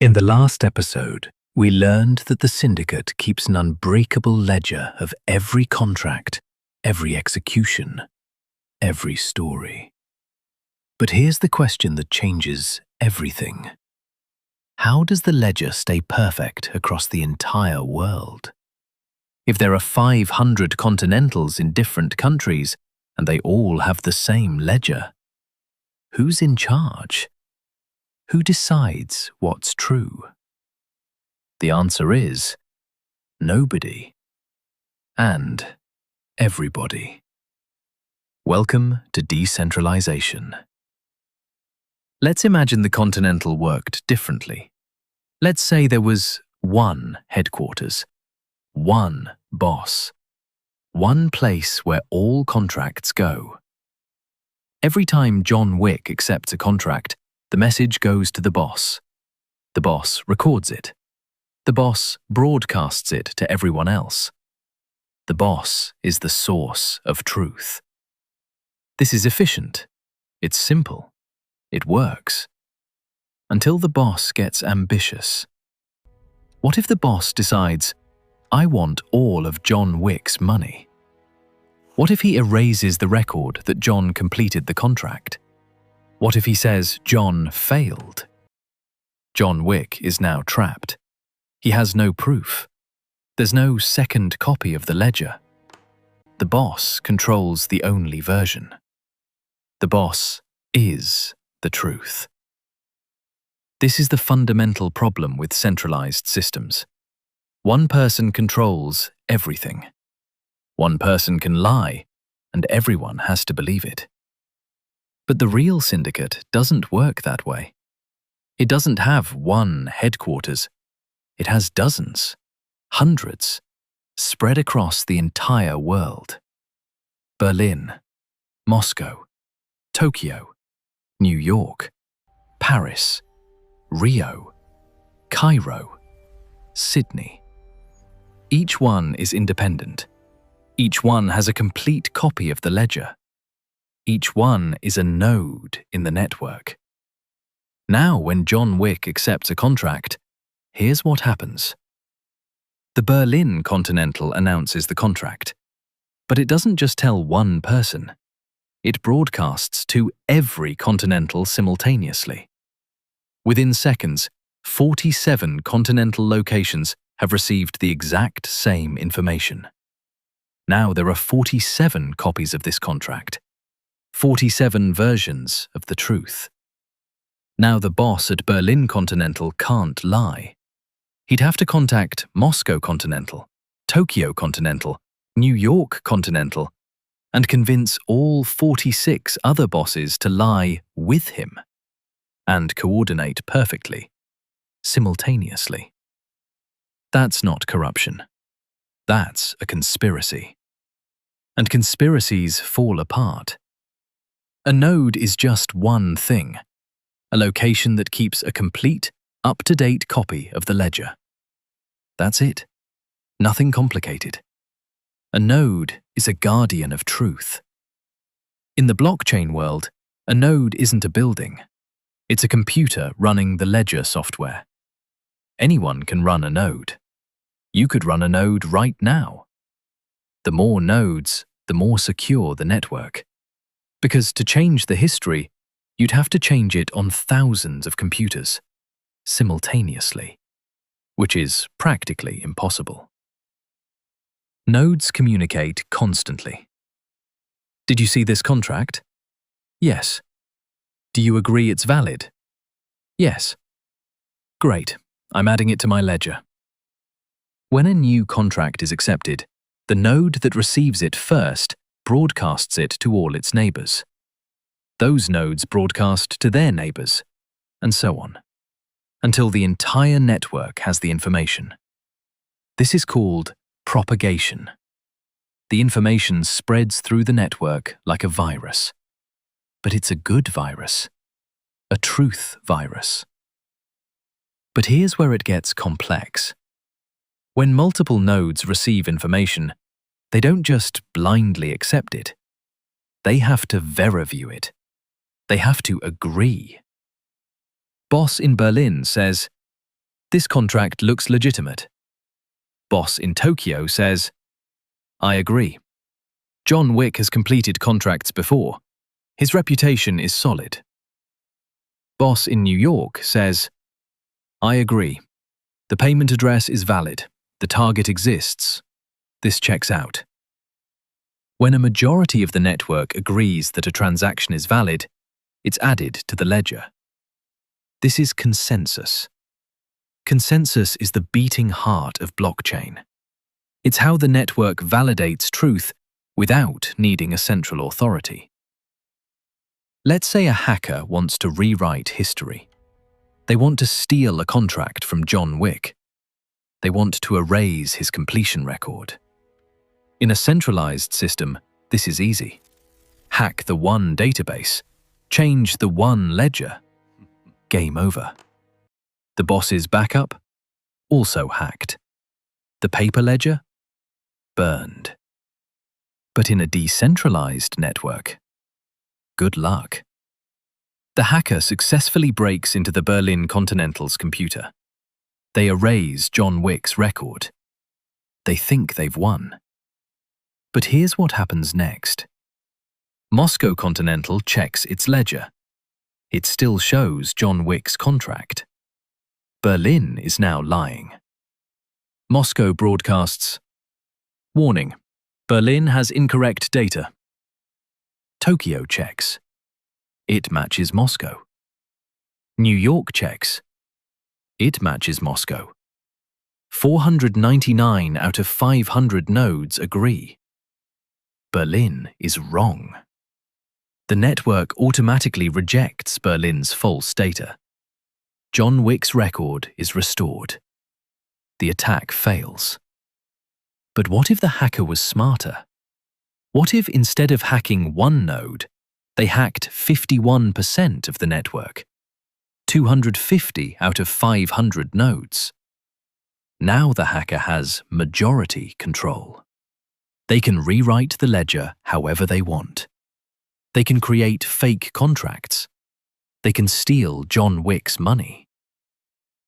In the last episode, we learned that the Syndicate keeps an unbreakable ledger of every contract, every execution, every story. But here's the question that changes everything. How does the ledger stay perfect across the entire world? If there are 500 Continentals in different countries and they all have the same ledger, who's in charge? Who decides what's true? The answer is nobody and everybody. Welcome to Decentralization. Let's imagine the Continental worked differently. Let's say there was one headquarters, one boss, one place where all contracts go. Every time John Wick accepts a contract, the message goes to the boss. The boss records it. The boss broadcasts it to everyone else. The boss is the source of truth. This is efficient. It's simple. It works. Until the boss gets ambitious. What if the boss decides, I want all of John Wick's money? What if he erases the record that John completed the contract? What if he says John failed? John Wick is now trapped. He has no proof. There's no second copy of the ledger. The boss controls the only version. The boss is the truth. This is the fundamental problem with centralized systems. One person controls everything. One person can lie, and everyone has to believe it. But the real syndicate doesn't work that way. It doesn't have one headquarters. It has dozens, hundreds, spread across the entire world. Berlin, Moscow, Tokyo, New York, Paris, Rio, Cairo, Sydney. Each one is independent. Each one has a complete copy of the ledger. Each one is a node in the network. Now, when John Wick accepts a contract, here's what happens. The Berlin Continental announces the contract, but it doesn't just tell one person. It broadcasts to every Continental simultaneously. Within seconds, 47 Continental locations have received the exact same information. Now there are 47 copies of this contract. 47 versions of the truth. Now the boss at Berlin Continental can't lie. He'd have to contact Moscow Continental, Tokyo Continental, New York Continental, and convince all 46 other bosses to lie with him and coordinate perfectly, simultaneously. That's not corruption. That's a conspiracy. And conspiracies fall apart. A node is just one thing, a location that keeps a complete, up-to-date copy of the ledger. That's it. Nothing complicated. A node is a guardian of truth. In the blockchain world, a node isn't a building. It's a computer running the ledger software. Anyone can run a node. You could run a node right now. The more nodes, the more secure the network. Because to change the history, you'd have to change it on thousands of computers, simultaneously, which is practically impossible. Nodes communicate constantly. Did you see this contract? Yes. Do you agree it's valid? Yes. Great, I'm adding it to my ledger. When a new contract is accepted, the node that receives it first broadcasts it to all its neighbors. Those nodes broadcast to their neighbors, and so on, until the entire network has the information. This is called propagation. The information spreads through the network like a virus. But it's a good virus, a truth virus. But here's where it gets complex. When multiple nodes receive information, they don't just blindly accept it. They have to verify it. They have to agree. Boss in Berlin says, This contract looks legitimate. Boss in Tokyo says, I agree. John Wick has completed contracts before. His reputation is solid. Boss in New York says, I agree. The payment address is valid. The target exists. This checks out. When a majority of the network agrees that a transaction is valid, it's added to the ledger. This is consensus. Consensus is the beating heart of blockchain. It's how the network validates truth without needing a central authority. Let's say a hacker wants to rewrite history. They want to steal a contract from John Wick. They want to erase his completion record. In a centralized system, this is easy. Hack the one database, change the one ledger. Game over. The boss's backup? Also hacked. The paper ledger? Burned. But in a decentralized network, good luck. The hacker successfully breaks into the Berlin Continental's computer. They erase John Wick's record. They think they've won. But here's what happens next. Moscow Continental checks its ledger. It still shows John Wick's contract. Berlin is now lying. Moscow broadcasts, warning, Berlin has incorrect data. Tokyo checks. It matches Moscow. New York checks. It matches Moscow. 499 out of 500 nodes agree. Berlin is wrong. The network automatically rejects Berlin's false data. John Wick's record is restored. The attack fails. But what if the hacker was smarter? What if instead of hacking one node, they hacked 51% of the network? 250 out of 500 nodes. Now the hacker has majority control. They can rewrite the ledger however they want. They can create fake contracts. They can steal John Wick's money.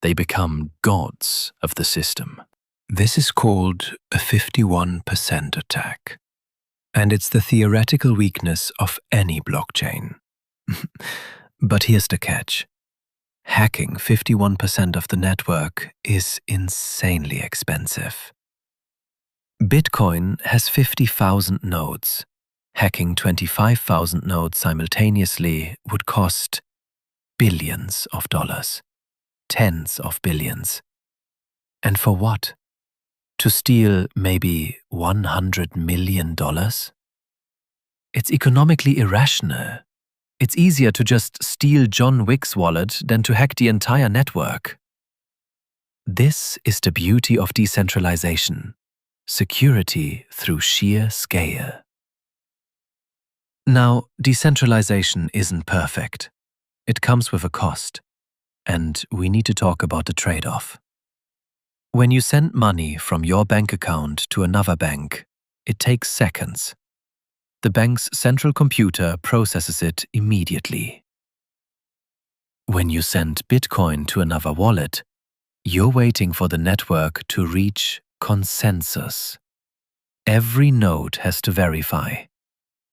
They become gods of the system. This is called a 51% attack. And it's the theoretical weakness of any blockchain. But here's the catch. Hacking 51% of the network is insanely expensive. Bitcoin has 50,000 nodes. Hacking 25,000 nodes simultaneously would cost billions of dollars, tens of billions. And for what? To steal maybe $100 million? It's economically irrational. It's easier to just steal John Wick's wallet than to hack the entire network. This is the beauty of decentralization. Security through sheer scale. Now, decentralization isn't perfect. It comes with a cost. And we need to talk about the trade-off. When you send money from your bank account to another bank, it takes seconds. The bank's central computer processes it immediately. When you send Bitcoin to another wallet, you're waiting for the network to reach consensus. Every node has to verify.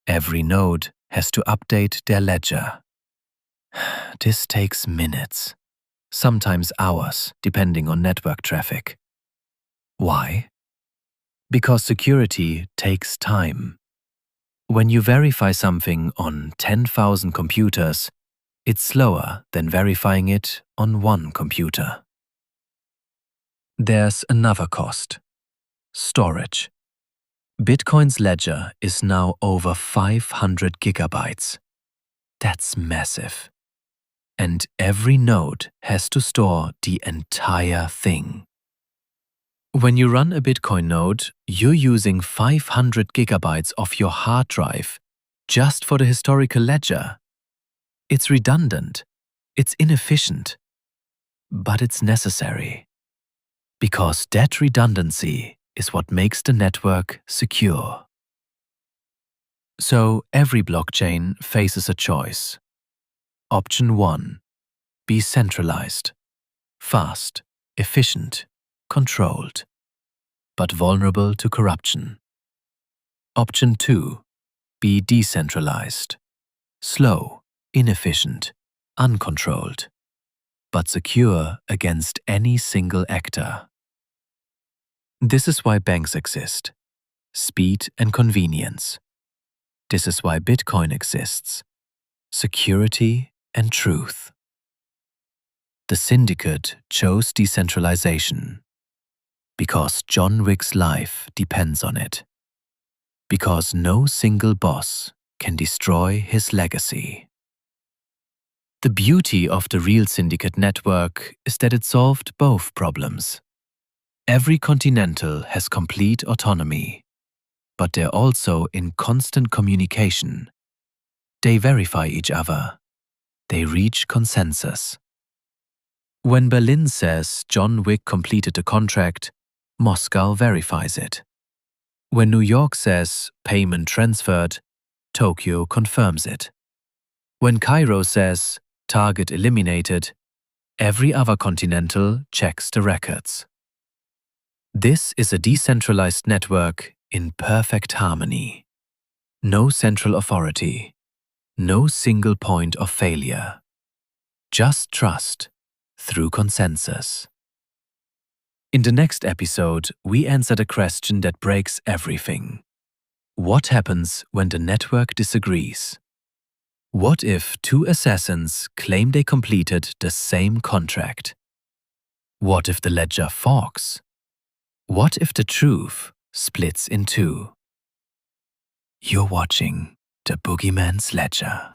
Every node has to update their ledger. This takes minutes, sometimes hours, depending on network traffic. Why? Because security takes time. When you verify something on 10,000 computers, it's slower than verifying it on one computer. There's another cost. Storage. Bitcoin's ledger is now over 500 gigabytes. That's massive. And every node has to store the entire thing. When you run a Bitcoin node, you're using 500 gigabytes of your hard drive just for the historical ledger. It's redundant. It's inefficient. But it's necessary. Because that redundancy is what makes the network secure. So every blockchain faces a choice. Option 1. Be centralized. Fast. efficient, controlled, but vulnerable to corruption. Option 2. Be decentralized, slow, inefficient, uncontrolled, but secure against any single actor. This is why banks exist. Speed and convenience. This is why Bitcoin exists. Security and truth. The Syndicate chose decentralization because John Wick's life depends on it. Because no single boss can destroy his legacy. The beauty of the real Syndicate network is that it solved both problems. Every Continental has complete autonomy, but they're also in constant communication. They verify each other. They reach consensus. When Berlin says John Wick completed the contract, Moscow verifies it. When New York says payment transferred, Tokyo confirms it. When Cairo says target eliminated, every other Continental checks the records. This is a decentralized network in perfect harmony. No central authority, no single point of failure. Just trust through consensus. In the next episode, we answer the question that breaks everything. What happens when the network disagrees? What if two assassins claim they completed the same contract? What if the ledger forks? What if the truth splits in two? You're watching the Boogeyman's Ledger.